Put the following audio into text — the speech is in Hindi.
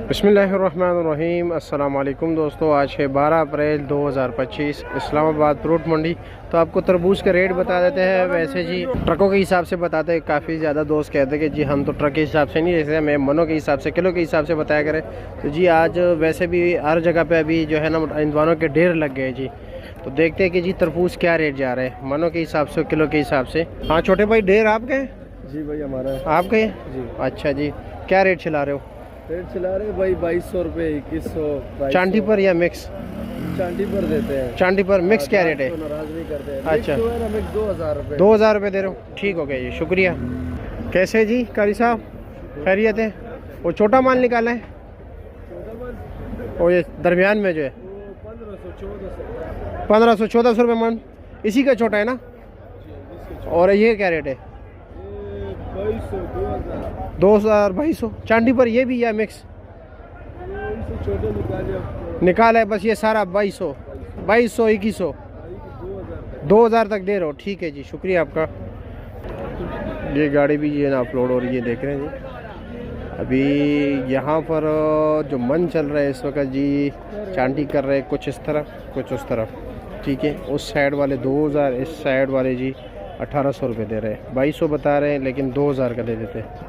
बिस्मिल्लाहिर्रहमानिर्रहीम। अस्सलाम वालेकुम दोस्तों, आज है 12 अप्रैल 2025, इस्लामाबाद फ्रूट मंडी। तो आपको तरबूज के रेट बता देते हैं। वैसे जी ट्रकों के हिसाब से बताते हैं। काफ़ी ज़्यादा दोस्त कहते हैं कि जी हम तो ट्रक के हिसाब से नहीं देते, हमें मनों के हिसाब से, किलो के हिसाब से बताया करें। तो जी आज वैसे भी हर जगह पर अभी जो है ना इंदवानों के ढेर लग गए जी। तो देखते हैं कि जी तरबूज क्या रेट जा रहे हैं, मनों के हिसाब से, किलो के हिसाब से। हाँ छोटे भाई, ढेर आपके? जी भाई हमारा आपके जी। अच्छा जी, क्या रेट चला रहे हो? रेट चला रहे भाई 2200 रुपये, 2100। चांदी पर या मिक्स? चांदी पर देते हैं। चांदी पर मिक्स क्या रेट है? तो नाराज नहीं करते हैं। अच्छा। मिक्स जो है ना, मिक्स 2000 रुपये। 2000 रुपये दे रहे हो, ठीक हो गया जी, शुक्रिया। कैसे जी कारी साहब, खैरियत है? वो छोटा माल निकाला है, वो ये दरमियान में जो है 1500-1400 रुपये मन, इसी का छोटा है ना? और ये क्या रेट है? 2200 चांदी पर, ये भी या मिक्स? निकाला है बस, ये सारा 2200, 2100, 2000 तक दे रहे हो, ठीक है जी, शुक्रिया आपका। ये गाड़ी भी ये ना अपलोड हो रही है, देख रहे हैं जी। अभी यहाँ पर जो मन चल रहा है इस वक्त जी, चांदी कर रहे हैं कुछ इस तरफ कुछ उस तरफ, ठीक है। उस साइड वाले 2000, इस साइड वाले जी 1800 रुपये दे रहे हैं। 2200 बता रहे हैं लेकिन 2000 का दे देते हैं।